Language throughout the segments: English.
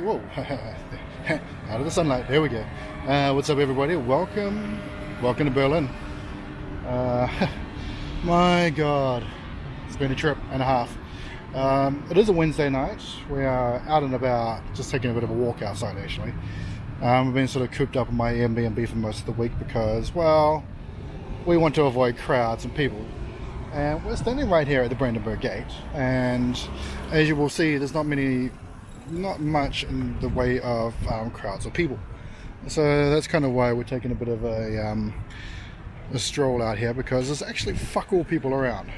Whoa, out of the sunlight. There we go. What's up, everybody? Welcome to Berlin. My God, it's been a trip and a half. It is a Wednesday night. We are out and about, just taking a bit of a walk outside. Actually, we've been sort of cooped up in my Airbnb for most of the week because, well, we want to avoid crowds and people. And we're standing right here at the Brandenburg Gate, and as you will see, there's not much in the way of crowds or people. So that's kind of why we're taking a bit of a stroll out here, because there's actually fuck all people around.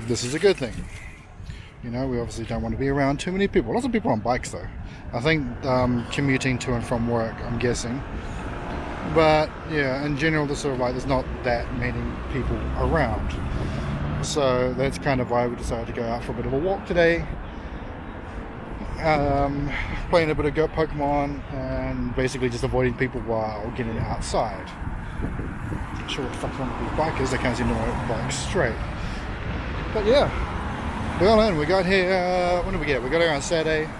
This is a good thing. You know, we obviously don't want to be around too many people. Lots of people on bikes though. I think commuting to and from work, I'm guessing. But yeah, in general, there's not that many people around. So that's kind of why we decided to go out for a bit of a walk today. Playing a bit of Pokemon and basically just avoiding people while getting outside. Not sure what the fuck's wrong with these bikers, they can't seem to bike straight. But yeah, Berlin, we got here, when did we get? We got here on Saturday.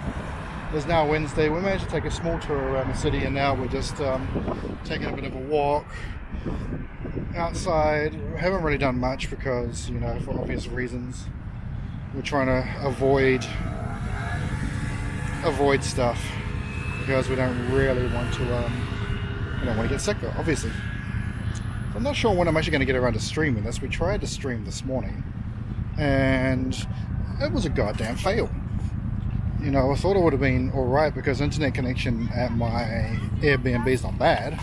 It's now Wednesday. We managed to take a small tour around the city, and now we're just taking a bit of a walk outside. We haven't really done much because, you know, for obvious reasons, we're trying to avoid stuff because we don't really want to get sick, obviously. I'm not sure when I'm actually going to get around to streaming this. We tried to stream this morning and it was a goddamn fail. You know, I thought it would have been alright because internet connection at my Airbnb is not bad.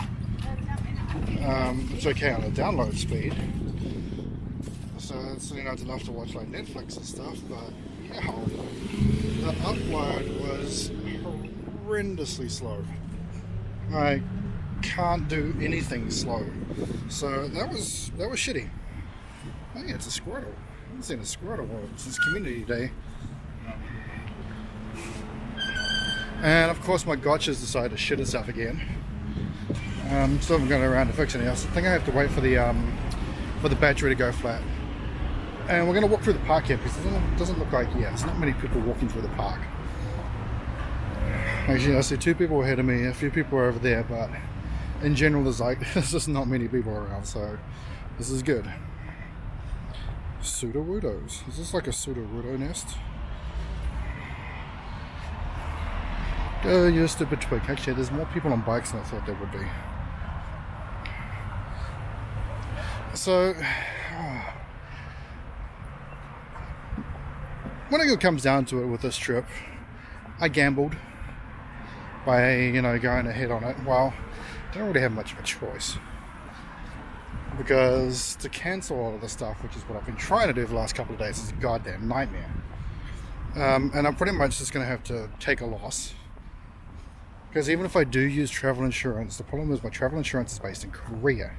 It's okay on the download speed, so it's, you know, it's enough to watch like Netflix and stuff, but yeah, the upload was horrendously slow. I can't do anything slow, so that was shitty. Hey, it's a Squirtle. I haven't seen a Squirtle since Community Day. And of course my gotcha's decided to shit itself again. Still haven't gone around to fix anything else. I think I have to wait for the battery to go flat. And we're going to walk through the park here because it doesn't look like, there's not many people walking through the park. Actually, I see two people ahead of me, a few people are over there, but in general there's just not many people around, so this is good. Pseudo-Wudos. Is this like a pseudo-Wudo nest? Oh, you stupid twig. Actually, there's more people on bikes than I thought there would be. So, when it comes down to it with this trip, I gambled by, going ahead on it. Well, I don't really have much of a choice. Because to cancel all of the stuff, which is what I've been trying to do for the last couple of days, is a goddamn nightmare. And I'm pretty much just going to have to take a loss. Because even if I do use travel insurance, the problem is my travel insurance is based in Korea.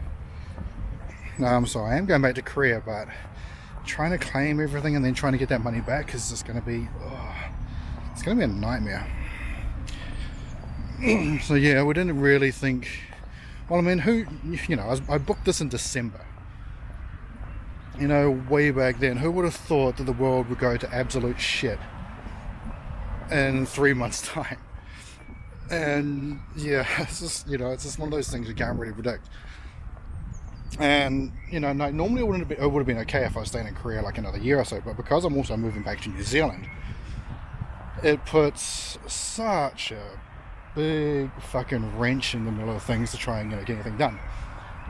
So I am going back to Korea, but trying to claim everything and then trying to get that money back is just going to be, it's going to be a nightmare. So yeah, we didn't really think, well, I mean, I booked this in December. Way back then, who would have thought that the world would go to absolute shit in 3 months' time? And yeah, it's just one of those things you can't really predict. And normally it would have been okay if I was staying in Korea like another year or so, but because I'm also moving back to New Zealand, it puts such a big fucking wrench in the middle of things to try and get anything done.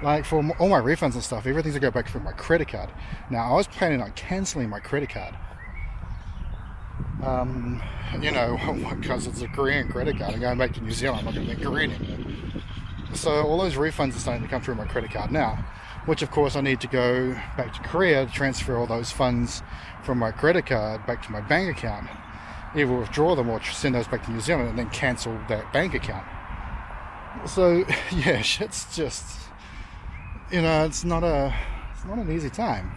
Like for all my refunds and stuff, everything's to go back through my credit card. Now I was planning on cancelling my credit card. Because it's a Korean credit card and going back to New Zealand, I'm not going to be Korean anymore. So all those refunds are starting to come through my credit card now, which of course I need to go back to Korea to transfer all those funds from my credit card back to my bank account, either withdraw them or send those back to New Zealand and then cancel that bank account. So yeah, shit's just, it's not an easy time.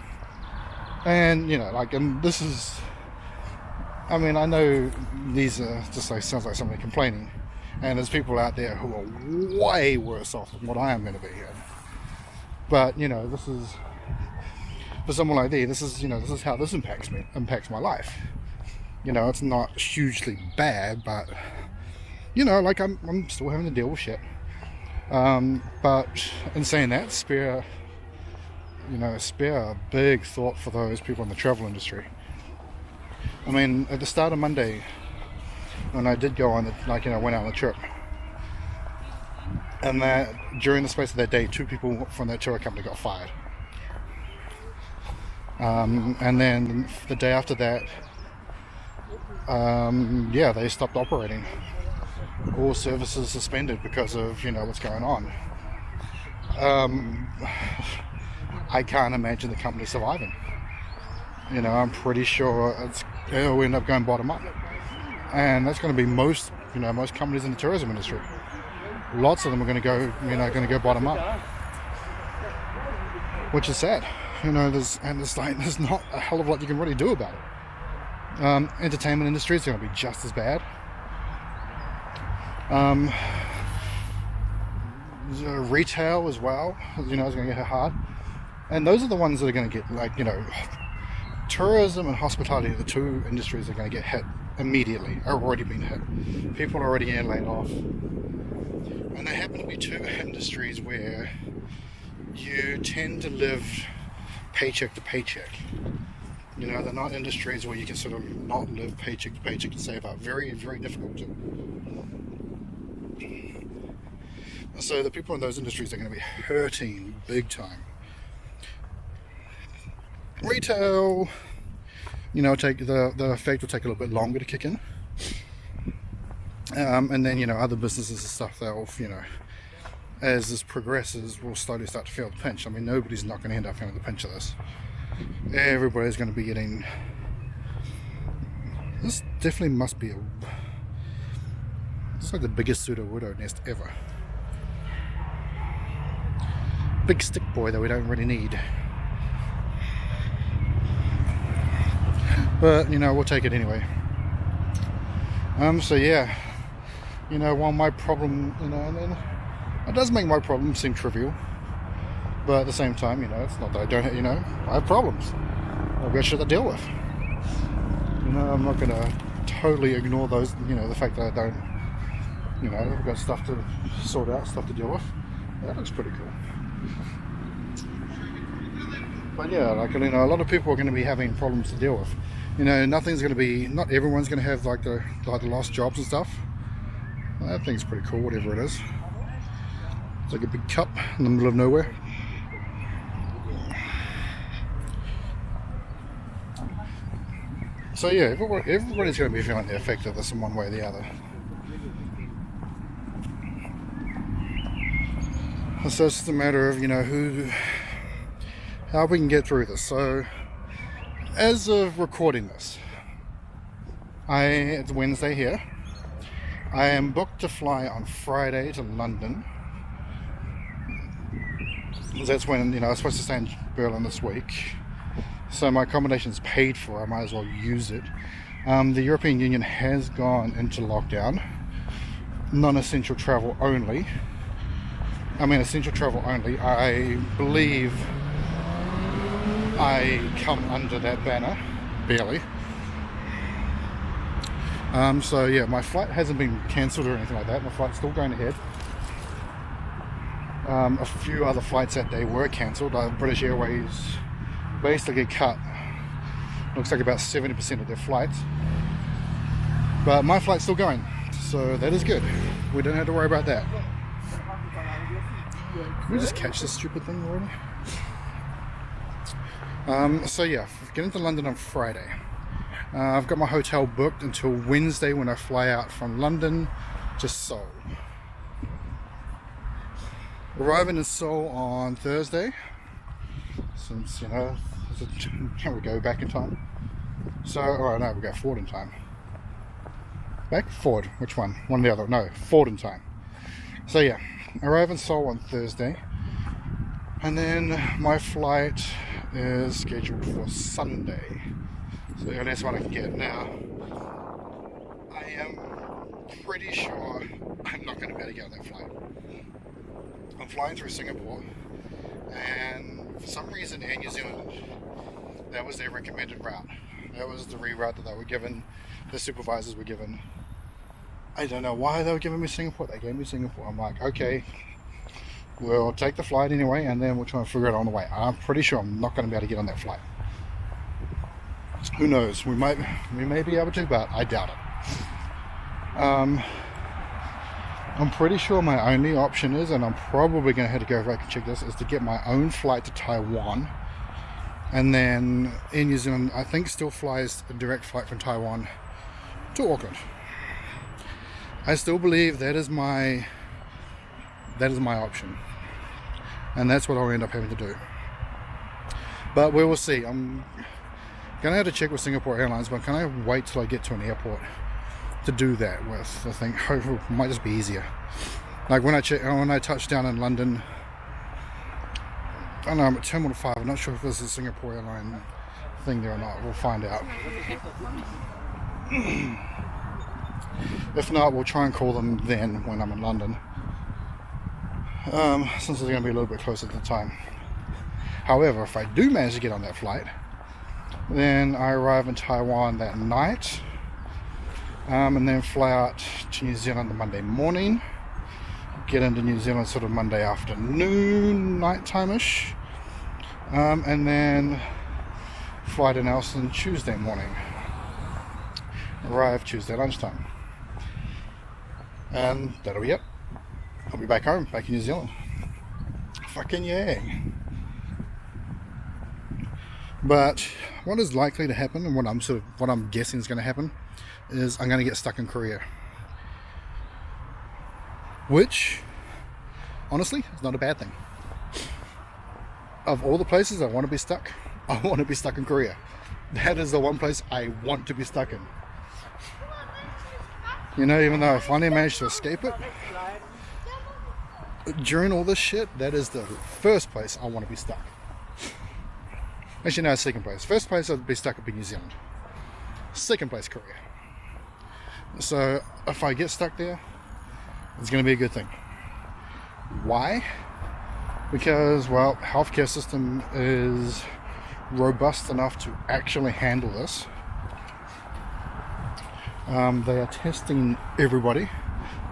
And and this is, I mean, I know these are just like, sounds like somebody complaining, and there's people out there who are way worse off than what I am going to be here. But this is, for someone like me, this is how this impacts my life. You know, it's not hugely bad, but you know, like I'm still having to deal with shit. But in saying that, spare a big thought for those people in the travel industry. I mean, at the start of Monday, when I did go on, went out on the trip, and that during the space of that day, 2 people from that tour company got fired. And then the day after that, they stopped operating. All services suspended because of what's going on. I can't imagine the company surviving. I'm pretty sure it'll end up going bottom up, and that's going to be most companies in the tourism industry. Lots of them are going to go bottom up, which is sad. There's not a hell of a lot you can really do about it. Entertainment industry is going to be just as bad. Retail as well, is going to get hit hard, and those are the ones that are going to get tourism and hospitality are the 2 industries that are going to get hit immediately, are already being hit. People are already getting laid off, and they happen to be 2 industries where you tend to live paycheck to paycheck. They're not industries where you can sort of not live paycheck to paycheck and save up. Very, very difficult to. So the people in those industries are going to be hurting big time. Retail, take the effect will take a little bit longer to kick in. And then, other businesses and stuff, they'll, as this progresses, will slowly start to feel the pinch. I mean, nobody's not going to end up feeling the pinch of this. Everybody's going to be getting. This definitely must be it's like the biggest pseudo-widow nest ever. Big stick boy that we don't really need. But, we'll take it anyway. So yeah, while my problem, and then it does make my problem seem trivial, but at the same time, it's not that I don't, I have problems. I've got shit to deal with. I'm not going to totally ignore those, the fact that I don't, I've got stuff to sort out, stuff to deal with. That looks pretty cool. But yeah, a lot of people are going to be having problems to deal with. Nothing's going to be, not everyone's going to have the lost jobs and stuff. That thing's pretty cool, whatever it is. It's like a big cup in the middle of nowhere. So yeah, everybody's going to be feeling the effect of this in one way or the other. So it's just a matter of, how we can get through this. So, as of recording this, it's Wednesday here. I am booked to fly on Friday to London. That's when, I was supposed to stay in Berlin this week. So my accommodation's paid for, I might as well use it. The European Union has gone into lockdown. Non-essential travel only. Essential travel only. I believe I come under that banner, barely. So yeah, my flight hasn't been cancelled or anything like that. My flight's still going ahead. A few other flights that day were cancelled. British Airways basically cut, looks like about 70% of their flights. But my flight's still going, so that is good. We don't have to worry about that. Can we just catch this stupid thing already? So yeah, getting to London on Friday. I've got my hotel booked until Wednesday when I fly out from London to Seoul. Arriving in Seoul on Thursday, since, can we go back in time? So, alright, no, we go forward in time. Back? Forward. Which one? One or the other. No, forward in time. So yeah, arrive in Seoul on Thursday. And then my flight is scheduled for Sunday. So the earliest one I can get. Now, I am pretty sure I'm not going to be able to get on that flight. I'm flying through Singapore, and for some reason Air New Zealand, that was their recommended route. That was the reroute that they were given the supervisors were given. I don't know why they were giving me Singapore. They gave me Singapore. I'm like, okay, we'll take the flight anyway, and then we'll try and figure it out on the way. I'm pretty sure I'm not going to be able to get on that flight. Who knows? We may be able to, but I doubt it. I'm pretty sure my only option is, and I'm probably going to have to go back and check this, is to get my own flight to Taiwan. And then in New Zealand, I think still flies a direct flight from Taiwan to Auckland. I still believe that is my option, and that's what I'll end up having to do. But we will see. I'm gonna have to check with Singapore Airlines, but can I wait till I get to an airport to do that with? I think hopefully it might just be easier. Like when I touch down in London, I don't know, I'm at Terminal 5. I'm not sure if there's a Singapore airline thing there or not. We'll find out. If not, we'll try and call them then when I'm in London, since it's going to be a little bit closer to the time. However, if I do manage to get on that flight, then I arrive in Taiwan that night, and then fly out to New Zealand the Monday morning, get into New Zealand sort of Monday afternoon, nighttime-ish, and then fly to Nelson Tuesday morning, arrive Tuesday lunchtime. And that'll be it. I'll be back home, back in New Zealand. Fucking yeah. But what is likely to happen, and what I'm guessing is going to happen, is I'm going to get stuck in Korea. Which, honestly, is not a bad thing. Of all the places I want to be stuck, I want to be stuck in Korea. That is the one place I want to be stuck in. You know, even though I finally managed to escape it, during all this shit, that is the first place I want to be stuck. Actually, no, second place. First place I'd be stuck would be New Zealand. Second place, Korea. So, if I get stuck there, it's going to be a good thing. Why? Because, well, healthcare system is robust enough to actually handle this. They are testing everybody,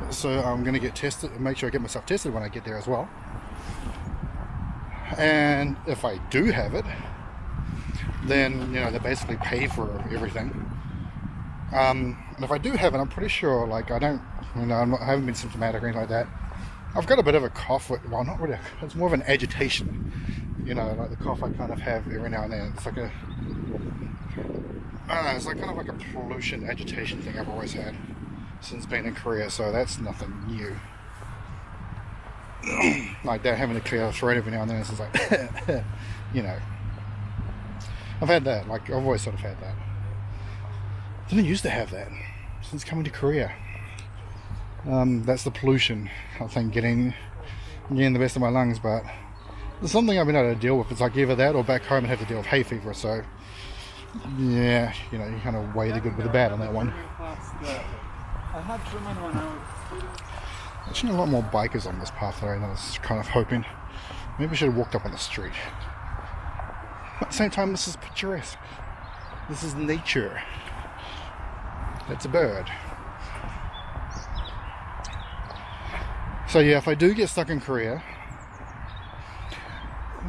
so I'm going to get tested, make sure I get myself tested when I get there as well. And if I do have it, then, you know, they basically pay for everything. And if I do have it, I'm pretty sure, like, I haven't been symptomatic or anything like that. I've got a bit of a cough, well, not really, it's more of an agitation, you know, like the cough I kind of have every now and then. It's like it's like kind of like a pollution agitation thing I've always had since being in Korea, so that's nothing new. Like that, having to clear the throat every now and then, it's just like, you know. I've had that, like, I've always sort of had that. Didn't used to have that since coming to Korea. That's the pollution, I think, getting the best of my lungs, but it's something I've been able to deal with. It's like either that or back home and have to deal with hay fever, so yeah, you know, you kind of weigh the good with the bad on that one. Actually, a lot more bikers on this path though, and I was kind of hoping. Maybe I should have walked up on the street. But at the same time, this is picturesque. This is nature. That's a bird. So yeah, if I do get stuck in Korea,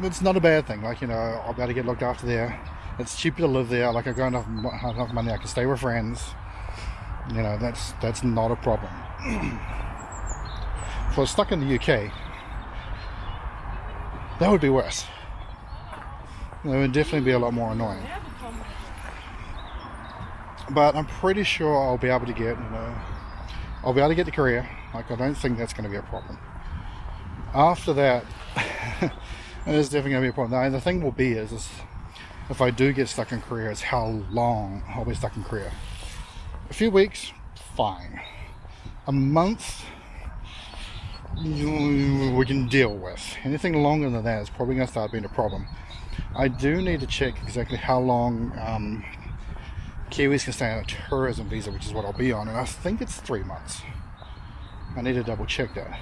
it's not a bad thing. Like, you know, I'll be able to get looked after there. It's cheaper to live there. Like, I got enough money, I can stay with friends. You know, that's not a problem. If I was stuck in the UK, that would be worse. It would definitely be a lot more annoying. But I'm pretty sure I'll be able to get, I'll be able to get to Korea. Like, I don't think that's going to be a problem. After that, it is definitely going to be a problem. Now, the thing will be is if I do get stuck in Korea, is how long I'll be stuck in Korea. A few weeks, fine. A month, we can deal with. Anything longer than that is probably going to start being a problem. I do need to check exactly how long Kiwis can stay on a tourism visa, which is what I'll be on, and I think it's 3 months. I need to double check that.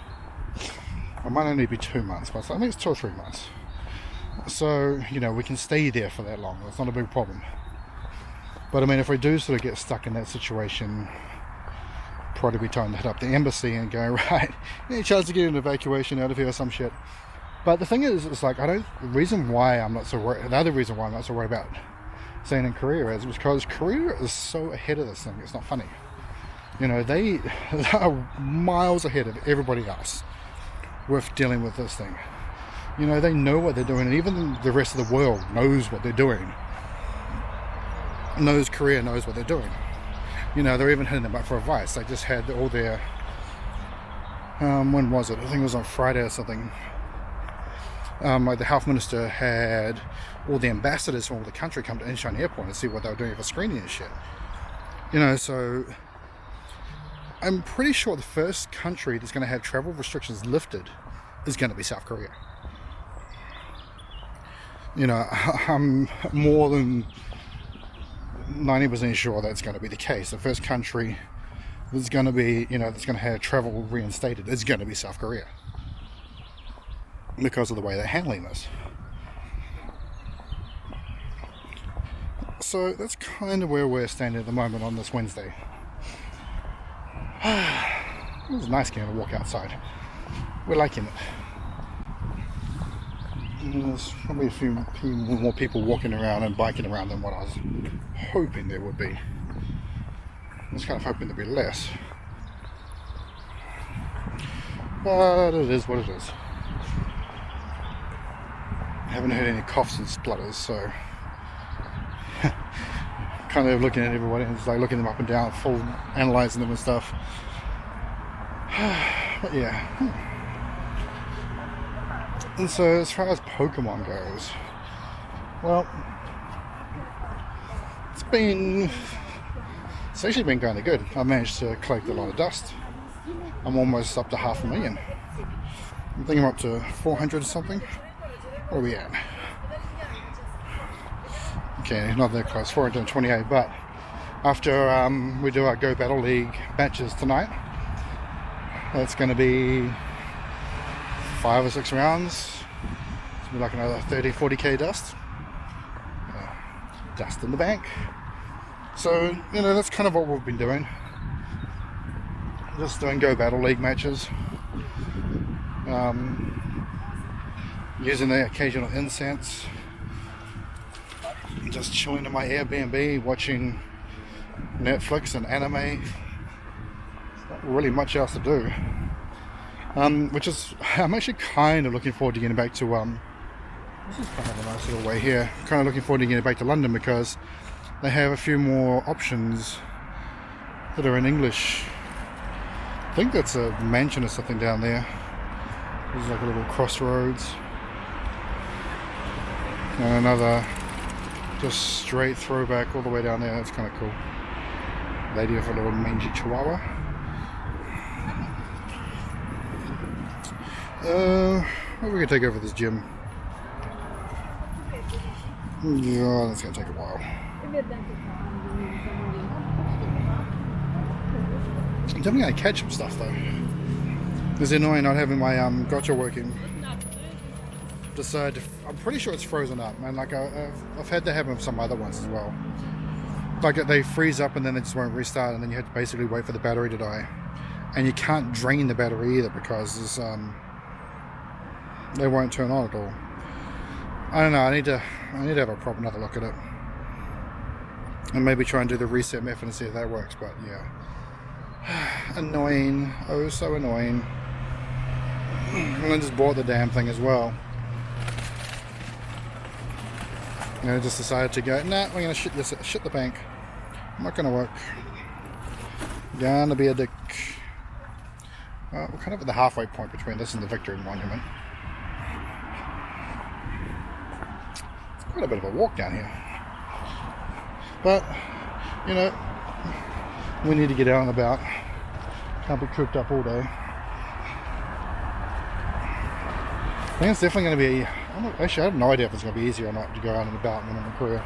It might only be 2 months, but I think it's 2 or 3 months. So, you know, we can stay there for that long. It's not a big problem. But I mean, if we do sort of get stuck in that situation, probably be time to hit up the embassy and go, right, any chance to get an evacuation out of here or some shit. But the thing is, it's like, the reason why I'm not so worried, the other reason why I'm not so worried about staying in Korea is because Korea is so ahead of this thing, it's not funny. You know, they are miles ahead of everybody else with dealing with this thing. You know, they know what they're doing, and even the rest of the world knows what they're doing. Korea knows what they're doing. You know, they're even hitting them up for advice. They just had all their, when was it? I think it was on Friday or something. Like the health minister had all the ambassadors from all the country come to Incheon Airport and see what they were doing for screening and shit. You know, so I'm pretty sure the first country that's going to have travel restrictions lifted is going to be South Korea. You know, I'm more than 90% sure that's going to be the case. The first country that's going to be, you know, that's going to have travel reinstated is going to be South Korea, because of the way they're handling this. So that's kind of where we're standing at the moment on this Wednesday. It was nice getting a walk outside. We're liking it. And there's probably a few more people walking around and biking around than what I was hoping there would be. I was kind of hoping there'd be less. But it is what it is. I haven't heard any coughs and splutters, so kind of looking at everybody and just like looking them up and down, full analysing them and stuff. But yeah. And so as far as Pokemon goes, well, it's actually been kind of good. I managed to collect a lot of dust. I'm almost up to 500,000. I think I'm up to 400 or something. Where are we at? Okay, not that close, 428, but after we do our Go Battle League matches tonight, that's going to be 5 or 6 rounds. It's be like another 30-40k dust. Dust in the bank. So, you know, that's kind of what we've been doing. Just doing Go Battle League matches. Using the occasional incense. Just chilling in my Airbnb, watching Netflix and anime. There's not really much else to do. Which is, I'm actually kind of looking forward to getting back to, this is kind of a nice little way here. Kind of looking forward to getting back to London because they have a few more options that are in English. I think that's a mansion or something down there. There's like a little crossroads. And another just straight throwback all the way down there. That's kind of cool. Lady of a little mangy chihuahua. Maybe we can take over this gym. Yeah, that's gonna take a while. I'm definitely gonna catch some stuff though. It's annoying not having my gotcha working. I'm pretty sure it's frozen up, and like I've had that happen with some other ones as well. Like they freeze up and then they just won't restart, and then you have to basically wait for the battery to die, and you can't drain the battery either because they won't turn on at all. I don't know. I need to have a proper another look at it, and maybe try and do the reset method and see if that works. But yeah, annoying. Oh, so annoying. And I just bought the damn thing as well. And I just decided to go, nah, we're gonna shit the bank. Not gonna work. Gonna be a dick. Well, we're kind of at the halfway point between this and the Victory Monument. It's quite a bit of a walk down here. But, you know, we need to get out and about. Can't be cooped up all day. I think it's definitely going to be, actually I have no idea if it's going to be easier or not to go out and about when I'm in Korea.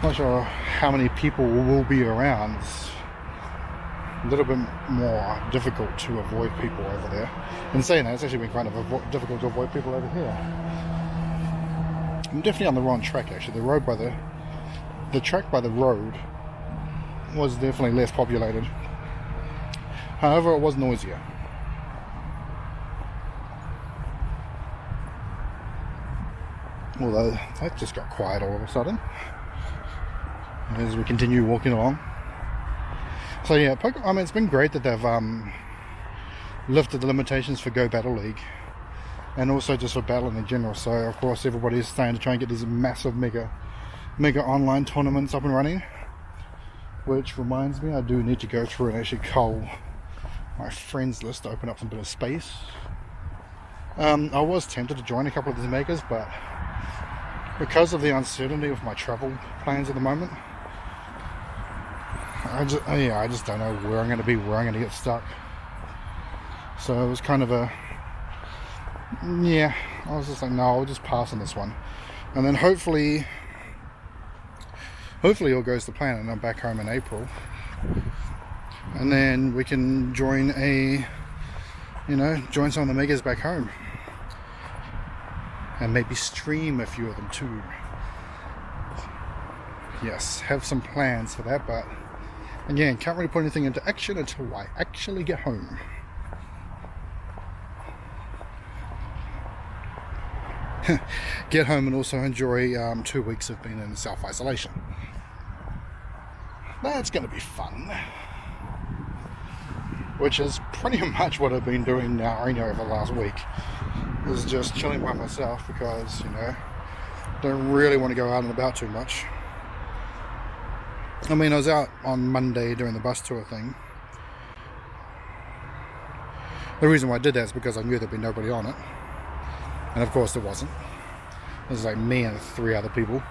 Not sure how many people will be around. It's a little bit more difficult to avoid people over there. In saying that, it's actually been kind of difficult to avoid people over here. I'm definitely on the wrong track actually. The track by the road was definitely less populated. However, it was noisier. Although that just got quiet all of a sudden as we continue walking along. So yeah, I mean, it's been great that they've lifted the limitations for Go Battle League, and also just for battling in general. So of course everybody's starting to try and get these massive mega online tournaments up and running. Which reminds me, I do need to go through and actually cull my friends list to open up some bit of space. I was tempted to join a couple of these megas, but because of the uncertainty of my travel plans at the moment, I just don't know where I'm going to be, where I'm going to get stuck. So it was kind of I was just like, no, I'll just pass on this one. And then hopefully all goes to plan and I'm back home in April. And then we can join some of the megas back home. And maybe stream a few of them too. Yes, have some plans for that, but again, can't really put anything into action until I actually get home. Get home and also enjoy 2 weeks of being in self-isolation. That's going to be fun. Which is pretty much what I've been doing now over the last week. Is just chilling by myself because, don't really want to go out and about too much. I mean, I was out on Monday doing the bus tour thing. The reason why I did that is because I knew there'd be nobody on it. And of course there wasn't. It was like me and 3 other people.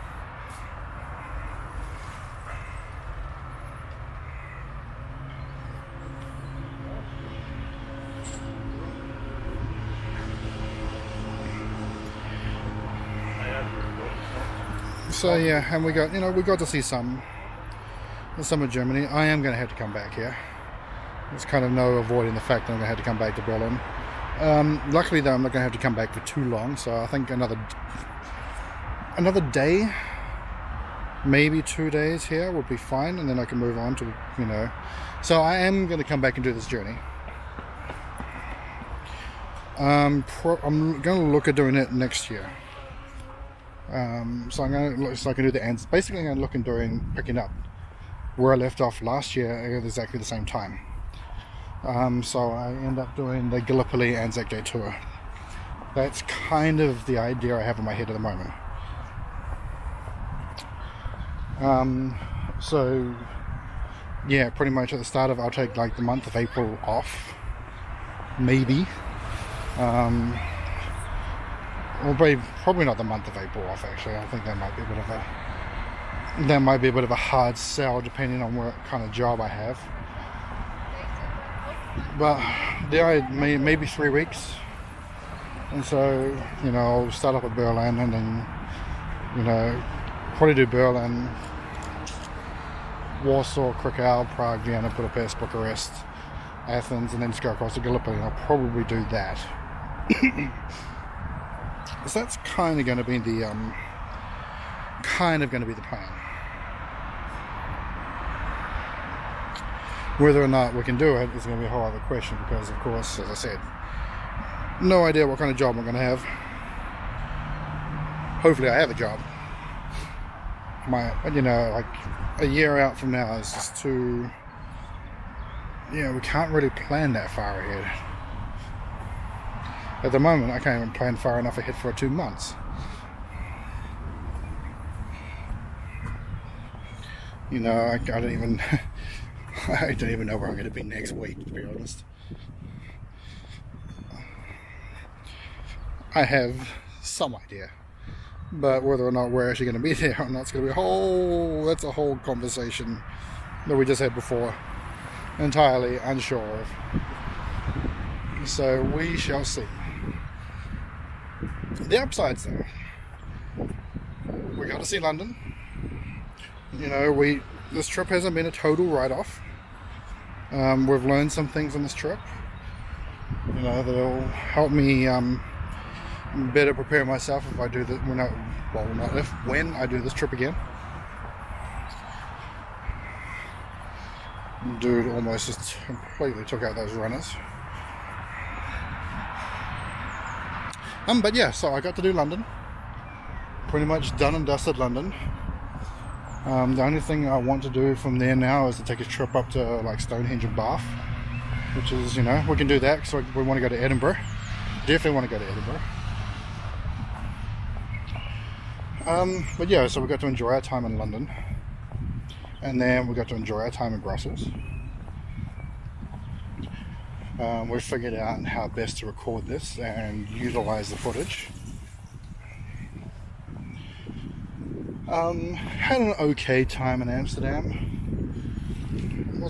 So yeah, and we got to see some of Germany. I am going to have to come back here. There's kind of no avoiding the fact that I'm going to have to come back to Berlin. Luckily though, I'm not going to have to come back for too long, so I think another day, maybe 2 days here would be fine, and then I can move on to, So I am going to come back and do this journey. I'm going to look at doing it next year. So I can do the ends. Basically, I'm going to look and picking up where I left off last year at exactly the same time. So I end up doing the Gallipoli Anzac Day tour. That's kind of the idea I have in my head at the moment. So yeah, pretty much at the start of I'll take like the month of April off, maybe. Or probably not the month of April off. Actually, I think that might be a bit of a hard sell depending on what kind of job I have. But yeah, maybe 3 weeks. And so, I'll start off at Berlin and then, probably do Berlin, Warsaw, Krakow, Prague, Vienna, Budapest, Bucharest, Athens, and then just go across to Gallipoli, and I'll probably do that. So that's kind of going to be the plan. Whether or not we can do it is going to be a whole other question, because of course, as I said, no idea what kind of job I'm going to have. Hopefully I have a job. Like a year out from now is just too... we can't really plan that far ahead. At the moment, I can't even plan far enough ahead for 2 months. I don't even... I don't even know where I'm going to be next week, to be honest. I have some idea, but whether or not we're actually going to be there or not, it's going to be that's a whole conversation that we just had before. Entirely unsure of. So we shall see. The upsides though, we got to see London. This trip hasn't been a total write-off. We've learned some things on this trip, that'll help me better prepare myself if I do this when I do this trip again. Dude almost just completely took out those runners. But yeah, so I got to do London. Pretty much done and dusted London. The only thing I want to do from there now is to take a trip up to like Stonehenge and Bath, which is, you know, we can do that because we want to go to Edinburgh. Definitely want to go to Edinburgh. But yeah, so we got to enjoy our time in London, and then we got to enjoy our time in Brussels. We figured out how best to record this and utilize the footage. Had an okay time in Amsterdam. It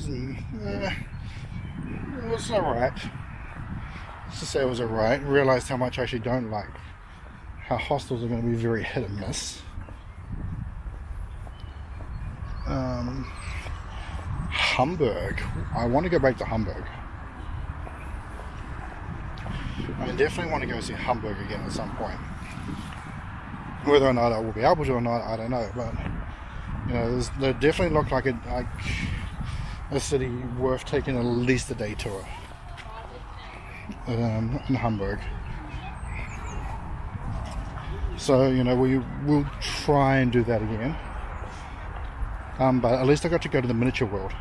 was alright. Let's just say it was alright. Realised how much I actually don't like how hostels are going to be very hit and miss. Hamburg. I want to go back to Hamburg. I definitely want to go see Hamburg again at some point. Whether or not I will be able to or not, I don't know. But you know, they definitely look like a city worth taking at least a day tour in Hamburg. So you know, we'll try and do that again. But at least I got to go to the miniature world,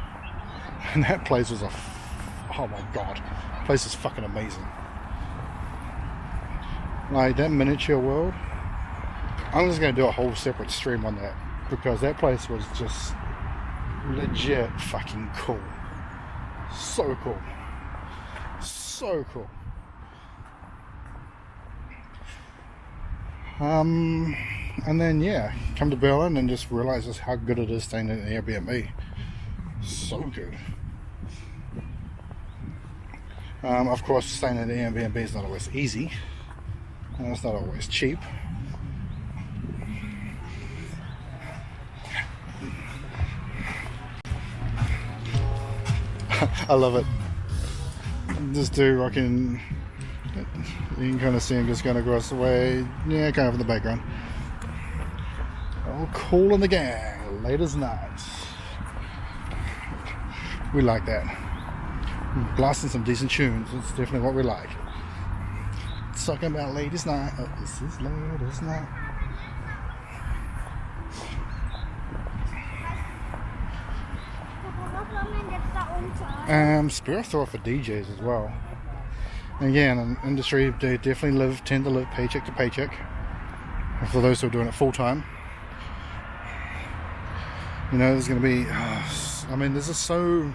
and that place was oh my god, that place is fucking amazing. Like that miniature world, I'm just going to do a whole separate stream on that because that place was just legit fucking cool. So cool. So cool. And then yeah, come to Berlin and just realize just how good it is staying in an Airbnb. So good. Of course, staying in an Airbnb is not always easy. And it's not always cheap. I love it. This dude rocking, you can kind of see him just going across the way. Yeah, kind of in the background. All cool in the gang, late as night. We like that. Blasting some decent tunes, it's definitely what we like. Talking about ladies' night. Oh, this is ladies' night. Spirit thought for DJs as well. Again, in industry, they definitely tend to live paycheck to paycheck. And for those who are doing it full time, you know, there's going to be. I mean, there's so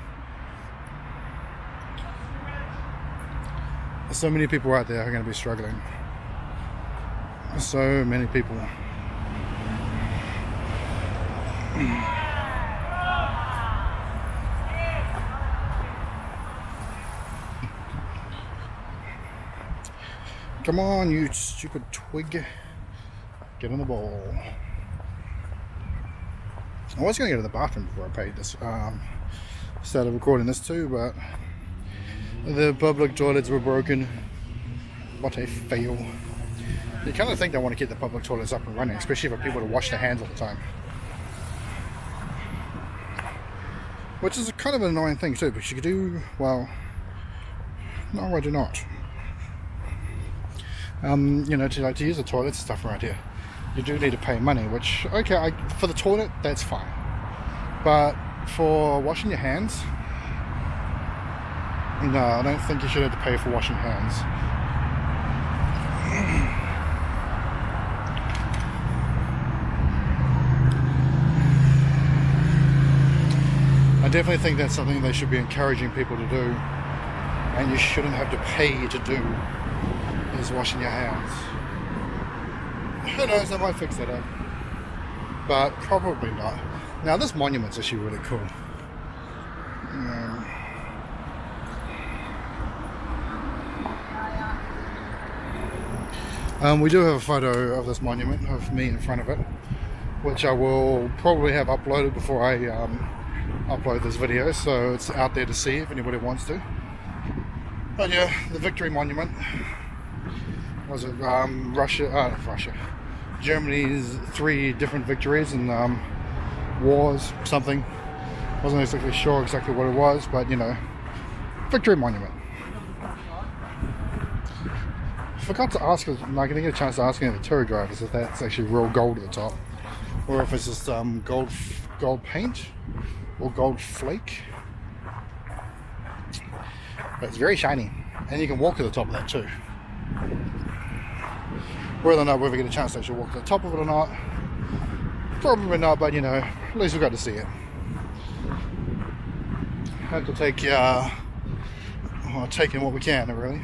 many people out there who are going to be struggling. So many people. Come on, you stupid twig. Get on the ball. I was going to go to the bathroom before I paid this. Started recording this too, but the public toilets were broken. What a fail. You kind of think they want to keep the public toilets up and running, especially for people to wash their hands all the time. Which is kind of an annoying thing too, because you could do, well, no, I do not. You know, to use the toilets and stuff around here, you do need to pay money, which, okay, for the toilet, that's fine. But for washing your hands, no, I don't think you should have to pay for washing hands. I definitely think that's something they should be encouraging people to do, and you shouldn't have to pay to do, is washing your hands. Who knows, they might fix that up, but probably not. Now this monument's actually really cool. We do have a photo of this monument of me in front of it, which I will probably have uploaded before I upload this video, so it's out there to see if anybody wants to. But yeah, the Victory Monument. was it Russia, Germany's 3 different victories and wars, something. Wasn't exactly sure exactly what it was, but you know, victory monument. Forgot to ask, like I didn't get a chance to ask any of the tour drivers if that's actually real gold at the top, or if it's just gold paint or gold flake. But it's very shiny, and you can walk to the top of that too. Whether or not we'll ever get a chance to actually walk to the top of it or not, probably not. But you know, at least we got to see it. Have to take taking what we can, really.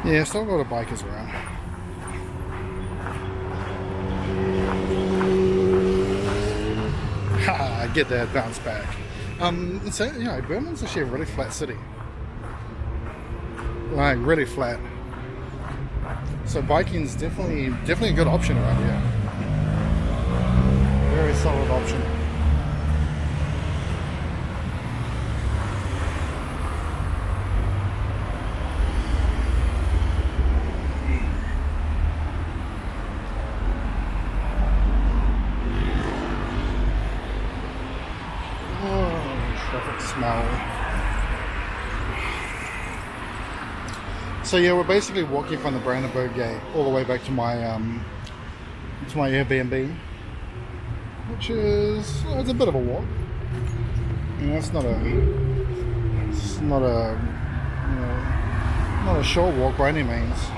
Yeah, still a lot of bikers around. I get that bounce back. So you know, Berlin's actually a really flat city, like really flat. So biking's definitely a good option around here. Very solid option. Traffic smell. So yeah, we're basically walking from the Brandenburg Gate all the way back to my Airbnb, which is, well, it's a bit of a walk. You know, it's not a you know, not a short walk by any means.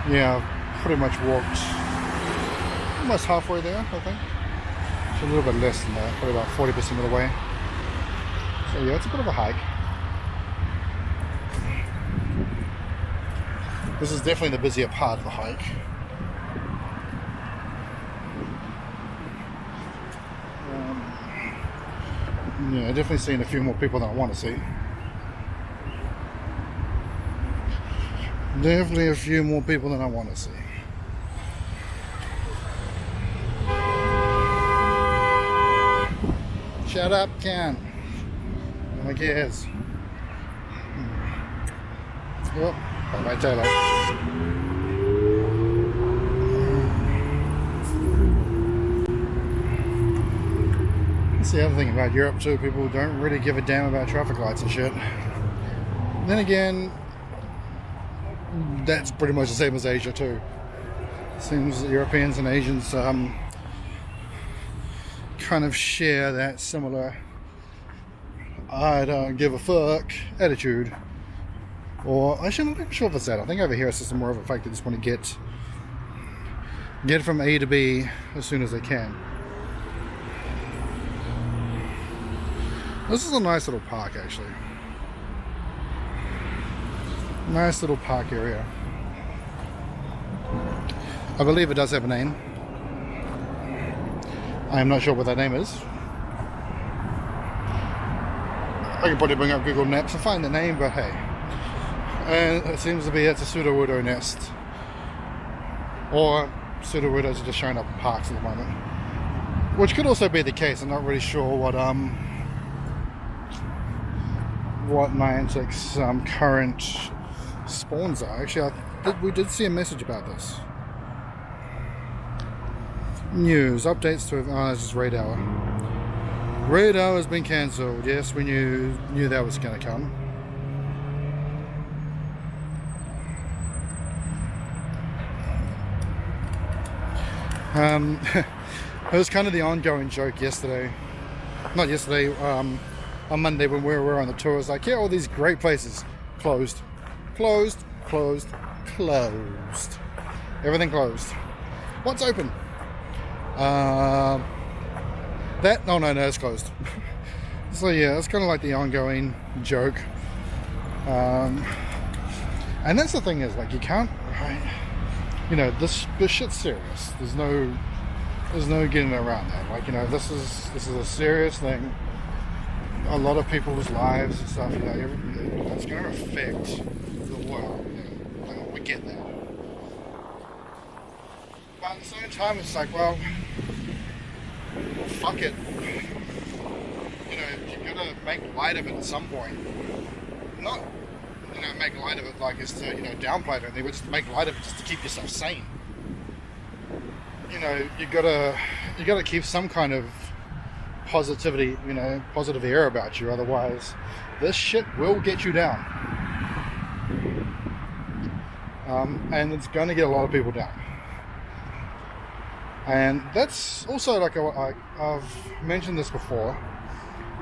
Yeah, pretty much walked almost halfway there, I think. It's a little bit less than that, probably about 40% of the way. So yeah, it's a bit of a hike. This is definitely the busier part of the hike. Yeah, definitely seeing a few more people than I want to see. Definitely a few more people than I want to see. Shut up, Ken. I guess. Oh, bye-bye, Taylor. That's the other thing about Europe too. People don't really give a damn about traffic lights and shit. Then again, that's pretty much the same as Asia too. Seems that Europeans and Asians kind of share that similar I don't give a fuck attitude. Or actually, I'm not sure if it's that. I think over here it's just more of a fact they just want to get from A to B as soon as they can. This is a nice little park, actually. Nice little park area. I believe it does have a name. I am not sure what that name is. I can probably bring up Google Maps and find the name, but hey. And it seems to be it's a pseudo-widow nest. Or pseudo-widows are just showing up in parks at the moment. Which could also be the case. I'm not really sure what Niantic's current spawns are. Actually, we did see a message about this. News, updates to... Oh, this is Raid Hour. Raid Hour has been cancelled. Yes, we knew that was going to come. It was kind of the ongoing joke yesterday. Not yesterday, on Monday when we were on the tour. It was like, yeah, all these great places. Closed. Closed. Closed. Closed. Everything closed. What's open? No, it's closed. So yeah, it's kind of like the ongoing joke. And that's the thing is, like, you can't, right? You know, this shit's serious. There's no getting around that. Like, you know, this is a serious thing. A lot of people's lives and stuff, you know, it's going to affect the world. You know, we get that. But at the same time, it's like, well, fuck it. You know, you've got to make light of it at some point. Not, you know, make light of it like it's to, you know, downplay it or anything, but just make light of it just to keep yourself sane. You know, you gotta keep some kind of positivity, you know, positive air about you, otherwise this shit will get you down. And it's going to get a lot of people down. And that's also like I've mentioned this before,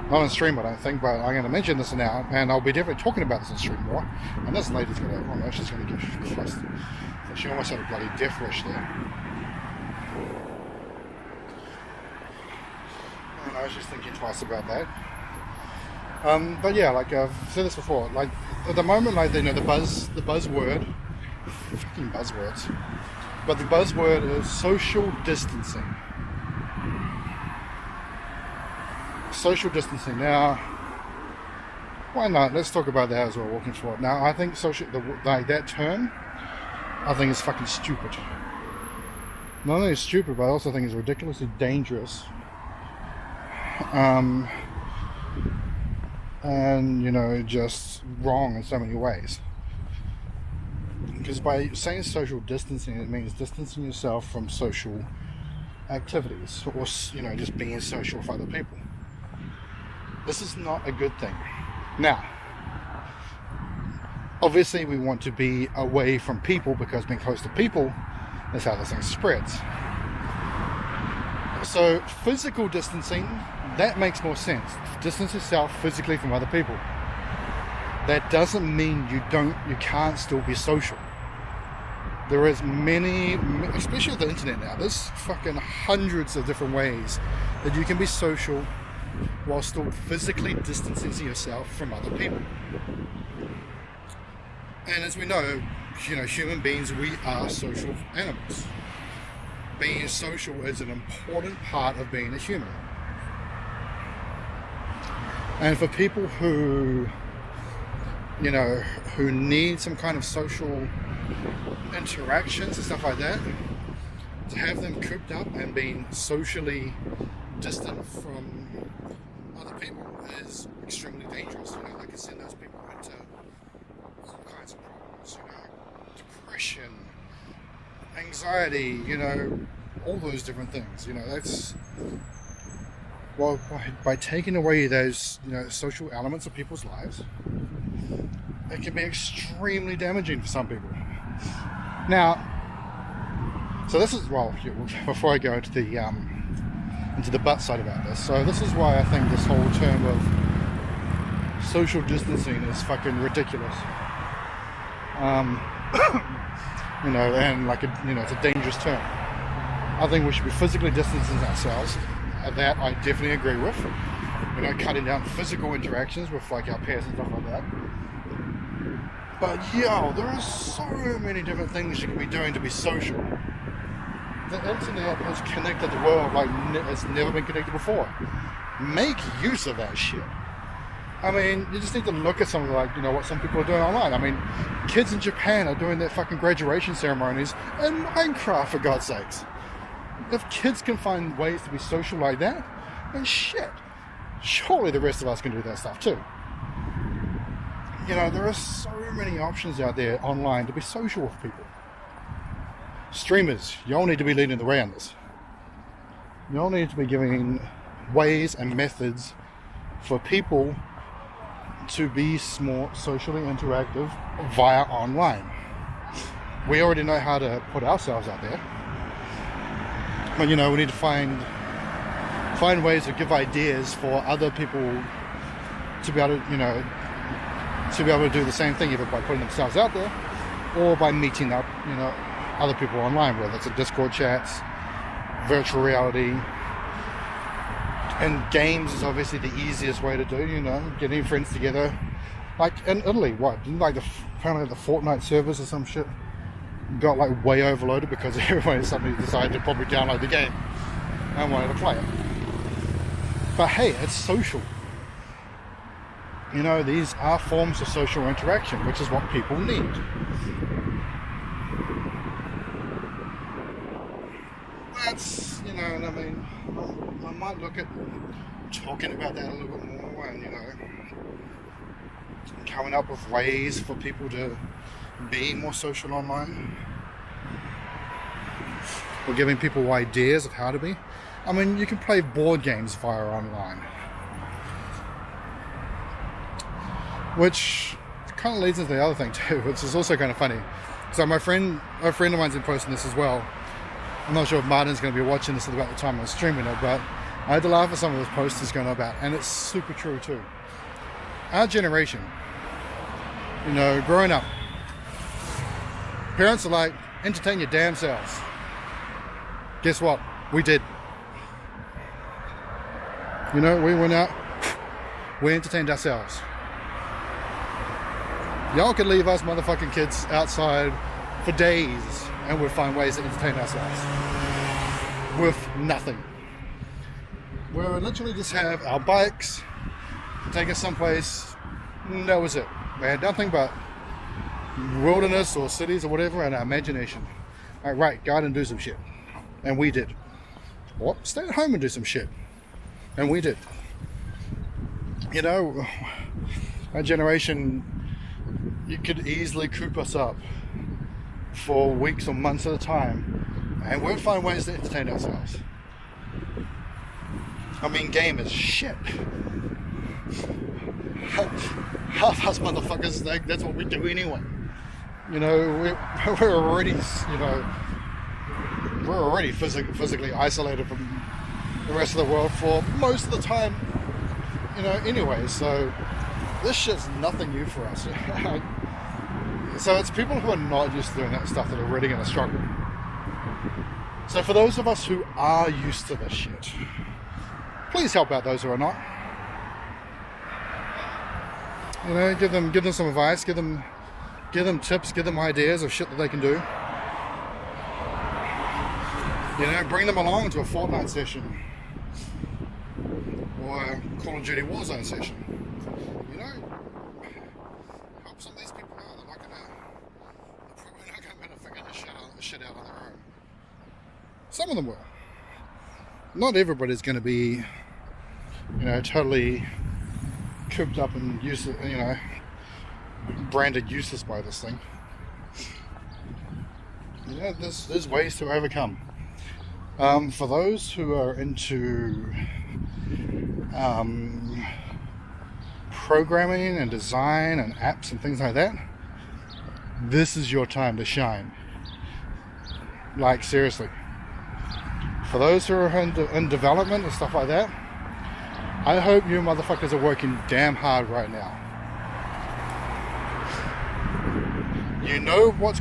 not on stream I don't think, but I'm going to mention this now, and I'll be definitely talking about this on stream more. And this lady's going to, oh no, she's going to get close. So she almost had a bloody death wish there. And I was just thinking twice about that. But yeah, like I've said this before, like at the moment, like, you know, the buzzword, fucking buzzwords, but the buzzword is social distancing. Social distancing. Now, why not? Let's talk about that as we're walking forward. Now, I think that term, I think is fucking stupid. Not only stupid, but I also think it's ridiculously dangerous. And, you know, just wrong in so many ways. Because by saying social distancing, it means distancing yourself from social activities, or, you know, just being social with other people. This is not a good thing. Now, obviously we want to be away from people, because being close to people is how this thing spreads. So physical distancing, that makes more sense. Distance yourself physically from other people. That doesn't mean you can't still be social. There is many, especially with the internet now, there's fucking hundreds of different ways that you can be social while still physically distancing yourself from other people. And as we know, you know, human beings, we are social animals. Being social is an important part of being a human. And for people who, you know, who need some kind of social interactions and stuff like that, to have them cooped up and being socially distant from other people is extremely dangerous. You know, like I said, those people into all kinds of problems, you know, depression, anxiety, you know, all those different things. You know, that's, well, by taking away those, you know, social elements of people's lives, it can be extremely damaging for some people. Now, so this is, well, before I go into the butt side about this, so this is why I think this whole term of social distancing is fucking ridiculous. You know, and like, you know, it's a dangerous term. I think we should be physically distancing ourselves. That I definitely agree with. You know, cutting down physical interactions with like our peers and stuff like that. But yo, there are so many different things you can be doing to be social. The internet has connected the world like it's never been connected before. Make use of that shit. I mean, you just need to look at something like, you know, what some people are doing online. I mean, kids in Japan are doing their fucking graduation ceremonies in Minecraft, for God's sakes. If kids can find ways to be social like that, then shit, surely the rest of us can do that stuff too. You know, there are so many options out there online to be social with people. Streamers, you all need to be leading the way on this. You all need to be giving ways and methods for people to be more socially interactive via online. We already know how to put ourselves out there. But, you know, we need to find ways to give ideas for other people to be able to, you know, to be able to do the same thing, either by putting themselves out there or by meeting up, you know, other people online, whether it's a Discord chats, virtual reality. And games is obviously the easiest way to do, you know, getting friends together. Like in Italy, apparently the Fortnite servers or some shit got like way overloaded because everyone suddenly decided to probably download the game and wanted to play it. But hey, it's social. You know, these are forms of social interaction, which is what people need. and I mean, I might look at talking about that a little bit more, and coming up with ways for people to be more social online, or giving people ideas of how to be. I mean, you can play board games via online, which kind of leads into the other thing too, which is also kind of funny. So a friend of mine's been posting this as well. I'm not sure if Martin's going to be watching this at about the time I'm streaming it, but I had to laugh at some of his posts he's going about, and it's super true too. Our generation, growing up, parents are like, entertain your damn selves. Guess what? We did. We went out, we entertained ourselves. Y'all could leave us motherfucking kids outside for days and we'd find ways to entertain ourselves with nothing. We would literally just have our bikes, take us someplace, and that was it. We had nothing but wilderness or cities or whatever and our imagination. Right, go out and do some shit. And we did. Or stay at home and do some shit. And we did. Our generation, you could easily coop us up for weeks or months at a time and we'd find ways to entertain ourselves. I mean, game is shit. Half us motherfuckers, that's what we do anyway. We're already physically isolated from the rest of the world for most of the time, anyway, so this shit's nothing new for us. So it's people who are not used to doing that stuff that are really going to struggle. So for those of us who are used to this shit, please help out those who are not. Give them some advice, give them tips, give them ideas of shit that they can do. Bring them along to a Fortnite session or a Call of Duty Warzone session. Help some of these people out. They're probably not going to be able to figure this shit out on their own. Some of them will. Not everybody's going to be, totally cooped up and useless, branded useless by this thing. There's ways to overcome. For those who are into programming and design and apps and things like that, this is your time to shine. Like, seriously. For those who are in development and stuff like that, I hope you motherfuckers are working damn hard right now. You know what's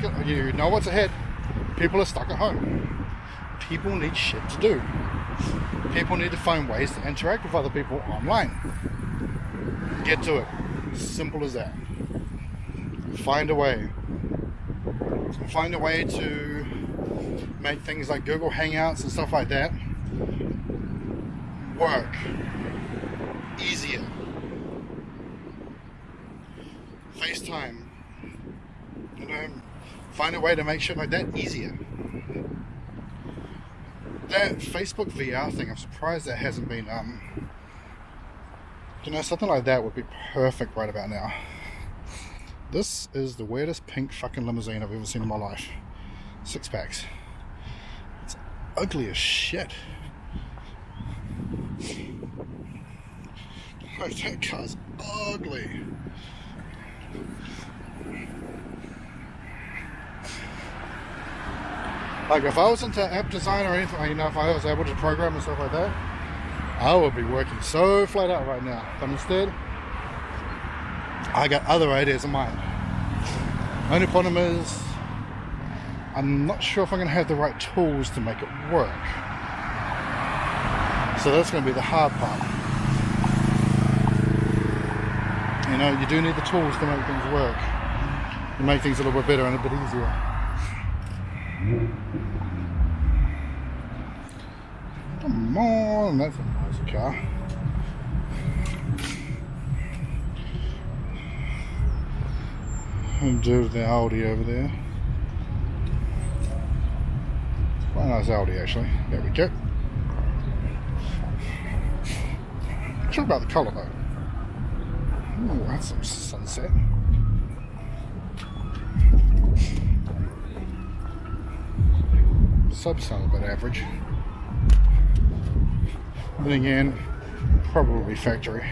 ahead. People are stuck at home. People need shit to do. People need to find ways to interact with other people online. Get to it. Simple as that. Find a way. Find a way to make things like Google Hangouts and stuff like that work easier. FaceTime. Find a way to make shit like that easier. That Facebook VR thing, I'm surprised that hasn't been, something like that would be perfect right about now. This is the weirdest pink fucking limousine I've ever seen in my life. 6 packs. It's ugly as shit. Like, that car's ugly. Like, if I was into app design or anything, if I was able to program and stuff like that, I would be working so flat out right now. But instead, I got other ideas in mind. Only problem is, I'm not sure if I'm going to have the right tools to make it work. So that's going to be the hard part. You do need the tools to make things work. To make things a little bit better and a bit easier. Come on, that's a nice car. And do the Audi over there. Quite a nice Audi actually. There we go. sure about the colour though. Oh, that's some sunset. Subs sound a bit average. Then again, probably factory.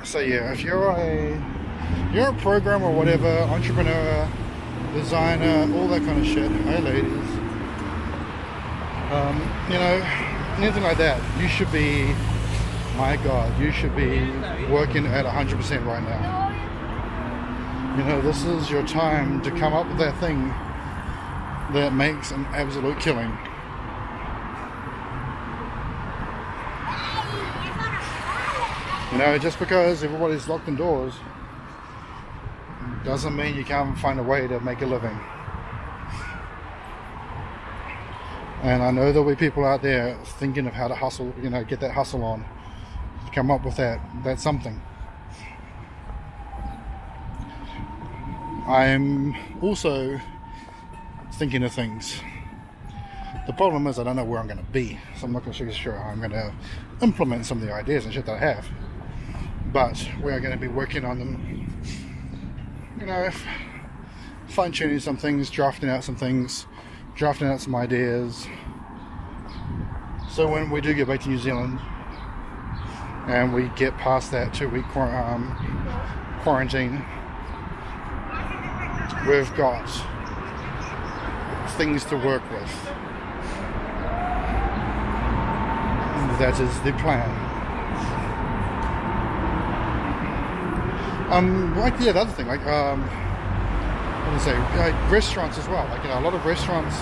So yeah, if you're a programmer or whatever, entrepreneur, designer, all that kind of shit, hey ladies, you know, anything like that, you should be, my God, you should be working at 100% right now. You know, this is your time to come up with that thing that makes an absolute killing. You know, just because everybody's locked indoors doesn't mean you can't find a way to make a living. And I know there'll be people out there thinking of how to hustle, you know, get that hustle on, come up with that's something. I'm also thinking of things. The problem is I don't know where I'm going to be, so I'm not going to sure how I'm going to implement some of the ideas and shit that I have. But we are going to be working on them, you know, fine-tuning some things, drafting out some ideas. So when we do get back to New Zealand and we get past that 2-week quarantine, we've got things to work with. That is the plan. Like the other thing, like what do I say? Like restaurants as well. Like, you know, a lot of restaurants,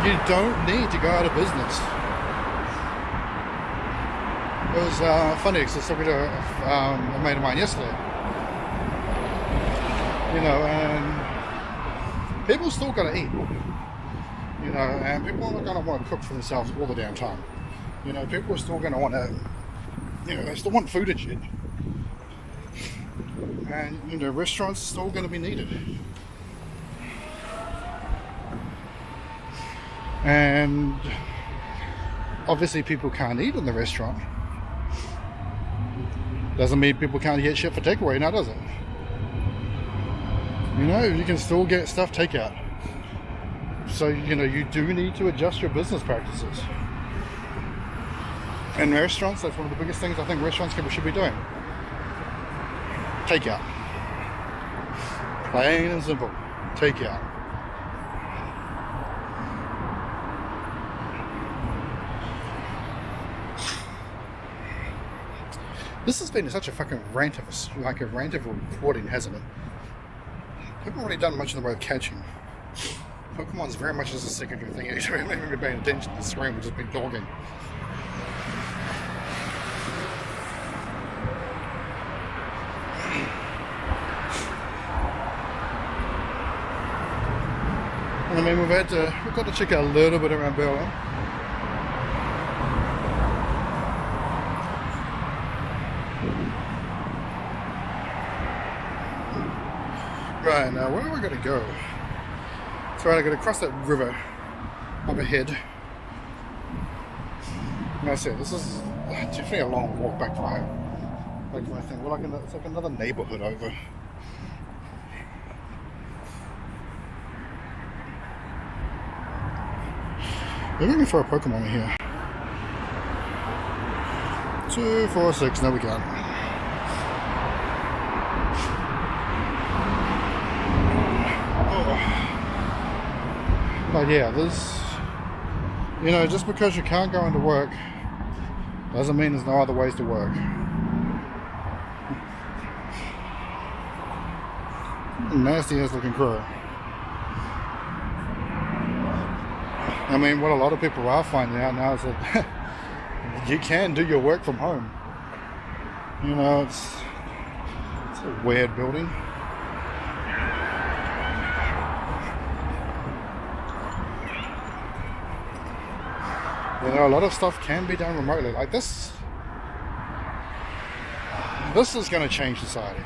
you don't need to go out of business. It was funny because I was talking to a mate of mine yesterday. You know, and people still gotta eat. You know, and people are not gonna want to cook for themselves all the damn time. You know, people are still gonna want to, you know, they still want food and shit. And, you know, restaurants are still gonna be needed. And obviously people can't eat in the restaurant. Doesn't mean people can't get shit for takeaway now, does it? You know, you can still get stuff takeout. So, you know, you do need to adjust your business practices. And restaurants, that's one of the biggest things I think restaurants should be doing. Takeout. Plain and simple. Takeout. This has been such a fucking rant of a recording, hasn't it? I haven't really done much in the way of catching. Pokemon's very much as a secondary thing. I haven't even been paying attention to the screen, we've just been dogging. I mean, we've got to check out a little bit around Berlin. Right, now where are we going to go? So I'm going to cross that river up ahead. And I said, this is definitely a long walk back to my thing. Well, it's like another neighbourhood over. They're looking for a Pokemon here. 2, 4, 6, no we can't. But yeah, you know, just because you can't go into work doesn't mean there's no other ways to work. Nasty ass looking crow. I mean, what a lot of people are finding out now is that you can do your work from home. You know, it's a weird building. You know, a lot of stuff can be done remotely. Like this is going to change society.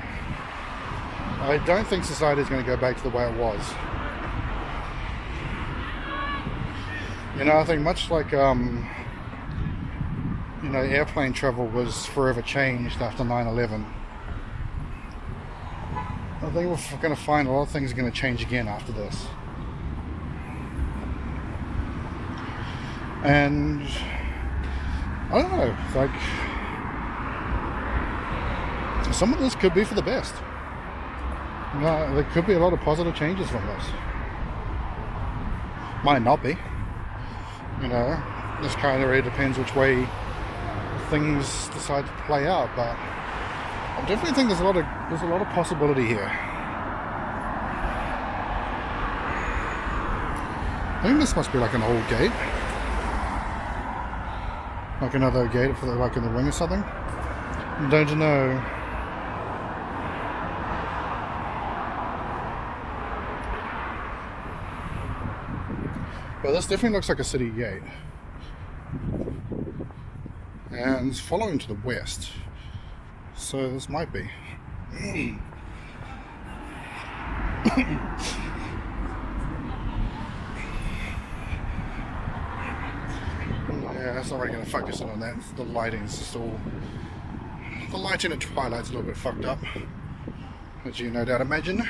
I don't think society is going to go back to the way it was. You know, I think much like you know, airplane travel was forever changed after 9/11. I think we're going to find a lot of things are going to change again after this. And I don't know, like, some of this could be for the best. You know, there could be a lot of positive changes from this. Might not be. You know, this kind of really depends which way things decide to play out, but I definitely think there's a lot of possibility here. I think this must be like an old gate, like another gate for like in the ring or something. Don't know. But this definitely looks like a city gate. And it's following to the west. So this might be. Yeah, that's not really going to focus in on that. The lighting's just all... The lighting at twilight's a little bit fucked up, as you no doubt imagine.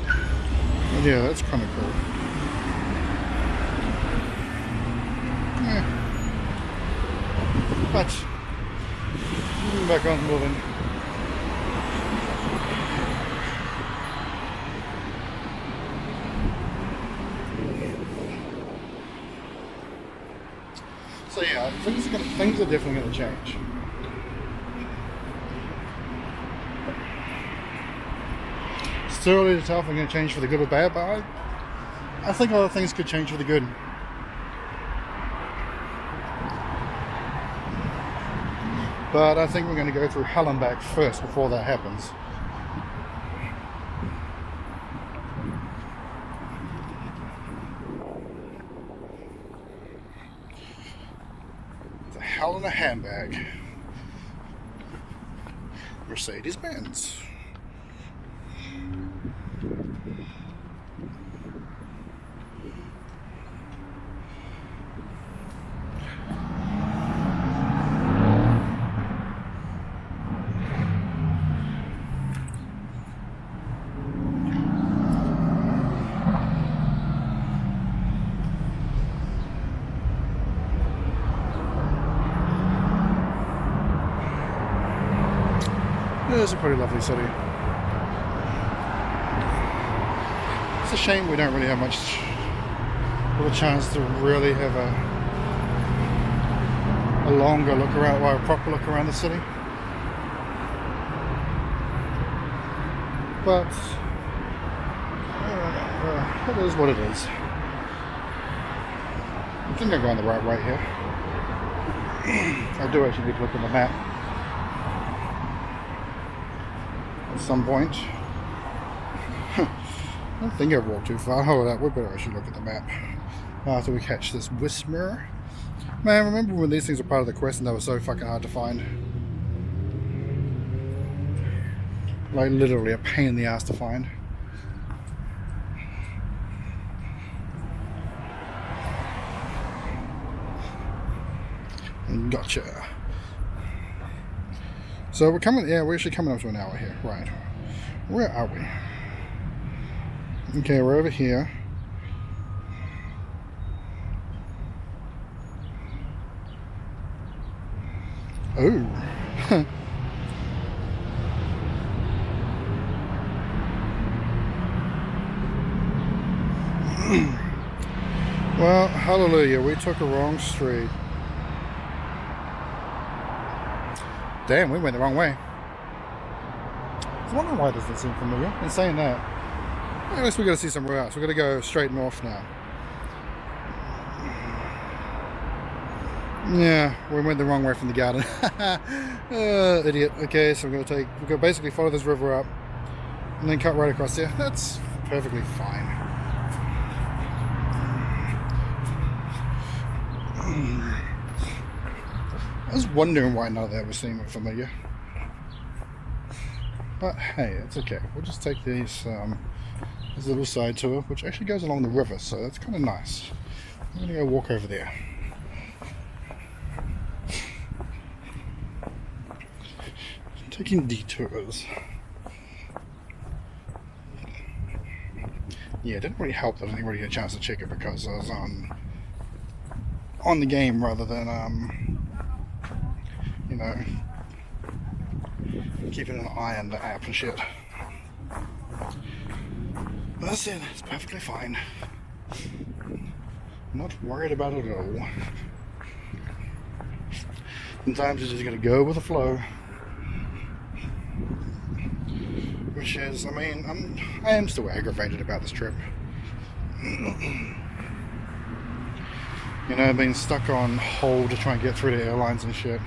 But yeah, that's kind of cool. Yeah. But back on moving. So yeah, things are definitely going to change. It's too early to tell if they're going to change for the good or bad, but I think a lot of things could change for the good. But I think we're going to go through hell and back first before that happens. It's a hell in a handbag. Mercedes-Benz. It is a pretty lovely city. It's a shame we don't really have much of a chance to really have a longer look around, or a proper look around the city. But it is what it is. I think I'm going the right way here. I do actually need to look at the map at some point. I don't think I've walked too far. Hold up, we better actually look at the map after we catch this Whisperer. Man, remember when these things were part of the quest and they were so fucking hard to find? Like literally a pain in the ass to find. Gotcha. So we're coming, yeah, we're actually coming up to an hour here. Right. Where are we? Okay, we're over here. Oh. Well, hallelujah, we took a wrong street. Damn, we went the wrong way. I was wondering why it doesn't seem familiar. In saying that, I guess we got to see somewhere else. We're going to go straight north now. Yeah, we went the wrong way from the garden. Idiot. Okay, so we're going to basically follow this river up and then cut right across there. That's perfectly fine. I was wondering why none of that was seeming familiar. But hey, it's okay. We'll just take these There's a little side tour which actually goes along the river, so that's kind of nice. I'm gonna go walk over there. Taking detours. Yeah, it didn't really help that I didn't really get a chance to check it because I was on the game rather than you know, keeping an eye on the app and shit. But that's it, it's perfectly fine. Not worried about it at all. Sometimes you're just gonna go with the flow. Which is, I mean, I am still aggravated about this trip. You know, being stuck on hold to try and get through to airlines and shit.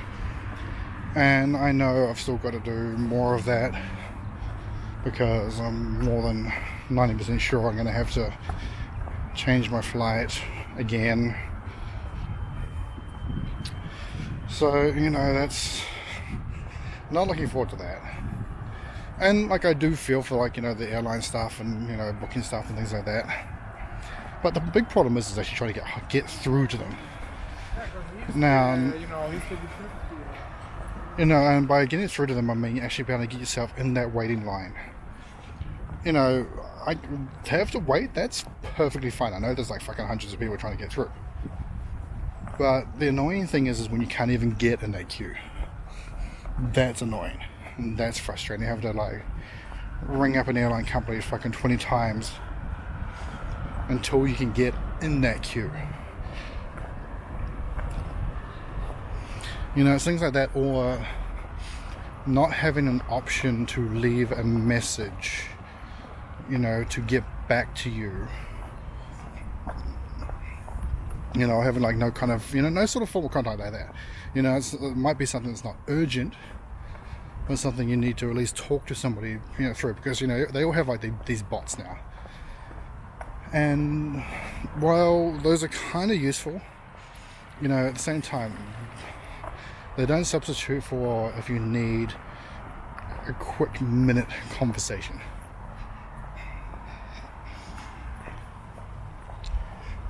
And I know I've still got to do more of that because I'm more than 90% sure I'm going to have to change my flight again. So, you know, that's not looking forward to that. And like I do feel for like, you know, the airline stuff and, you know, booking stuff and things like that. But the big problem is actually trying to get through to them. Now, you know, and by getting through to them, I mean actually being able to get yourself in that waiting line. You know, to have to wait, that's perfectly fine. I know there's like fucking hundreds of people trying to get through. But the annoying thing is when you can't even get in that queue. That's annoying. And that's frustrating. You have to like ring up an airline company fucking 20 times until you can get in that queue. You know, it's things like that, or not having an option to leave a message, you know, to get back to you. You know, having like no kind of, you know, no sort of formal contact like that. You know, it might be something that's not urgent, but something you need to at least talk to somebody, you know, through, because, you know, they all have like these bots now. And while those are kind of useful, you know, at the same time, they don't substitute for if you need a quick minute conversation.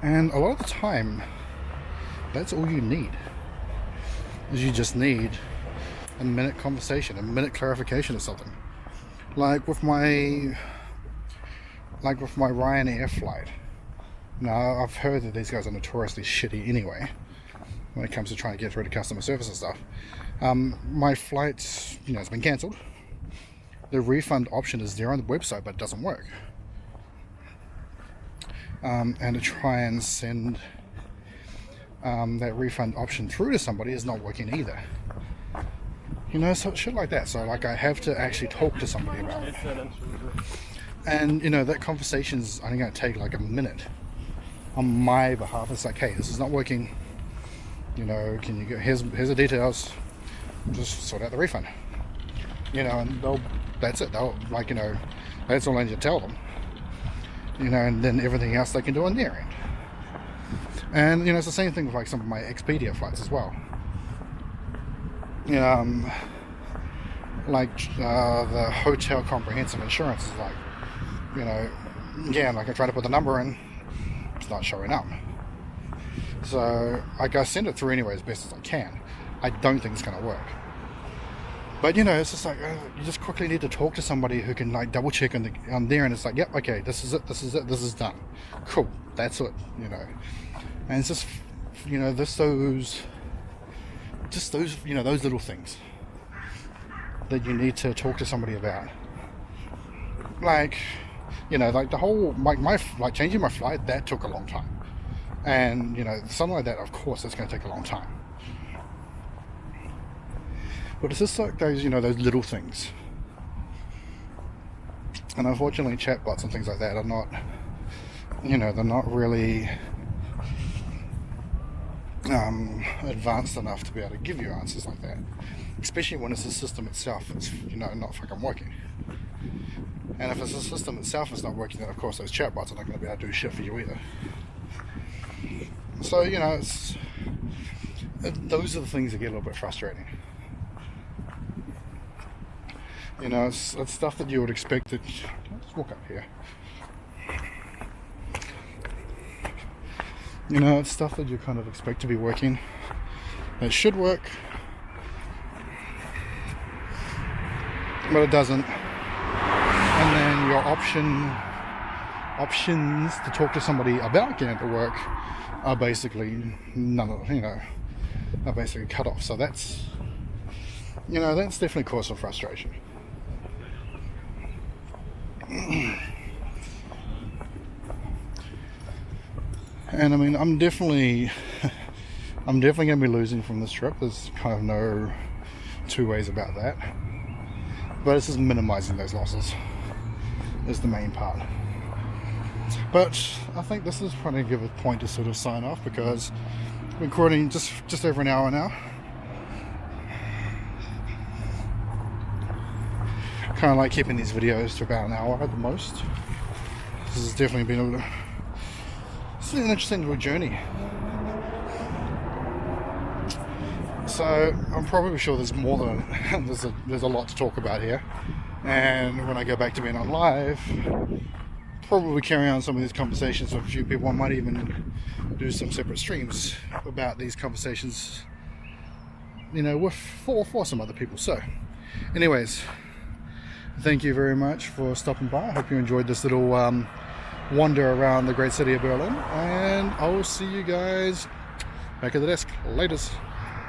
And a lot of the time, that's all you need. Is you just need a minute conversation, a minute clarification of something. Like with my Ryanair flight. Now, I've heard that these guys are notoriously shitty anyway when it comes to trying to get through to customer service and stuff. My flight's, you know, it's been cancelled. The refund option is there on the website, but it doesn't work. And to try and send that refund option through to somebody is not working either. You know, so shit like that. So like I have to actually talk to somebody about it. And you know, that conversation's only going to take like a minute on my behalf. It's like, hey, this is not working. You know, can you go, here's the details. Just sort out the refund. You know, and that's it. They'll, like, you know, that's all I need to tell them. You know, and then everything else they can do on their end. And you know, it's the same thing with like some of my Expedia flights as well. You know, like the hotel comprehensive insurance is like, you know, again, like I try to put the number in, it's not showing up. So like I send it through anyway as best as I can. I don't think it's going to work. But you know, it's just like you just quickly need to talk to somebody who can like double check on there, and it's like, yep, okay, this is it, this is done, cool, that's it, you know. And it's just, you know, those you know, those little things that you need to talk to somebody about. Like, you know, like the whole like changing my flight, that took a long time. And you know, something like that, of course, it's going to take a long time. But it's just like those, you know, those little things. And unfortunately, chatbots and things like that are not, you know, they're not really advanced enough to be able to give you answers like that. Especially when it's the system itself that's, you know, not fucking working. And if it's the system itself that's not working, then of course those chatbots are not going to be able to do shit for you either. So, you know, those are the things that get a little bit frustrating. You know, it's stuff that you would expect that... Let's walk up here. You know, it's stuff that you kind of expect to be working. It should work, but it doesn't. And then your options to talk to somebody about getting it to work are basically are basically cut off. So that's definitely caused some frustration. And I mean, I'm definitely going to be losing from this trip. There's kind of no two ways about that. But it's just minimizing those losses is the main part. But I think this is probably a good point to sort of sign off, because I've been recording just over an hour now. Kind of like keeping these videos to about an hour at the most. This has definitely been an interesting little journey. So I'm probably sure there's more than there's a lot to talk about here, and when I go back to being on live, probably carry on some of these conversations with a few people. I might even do some separate streams about these conversations, with for some other people. So anyways, thank you very much for stopping by. I hope you enjoyed this little wander around the great city of Berlin, and I will see you guys back at the desk. Laters.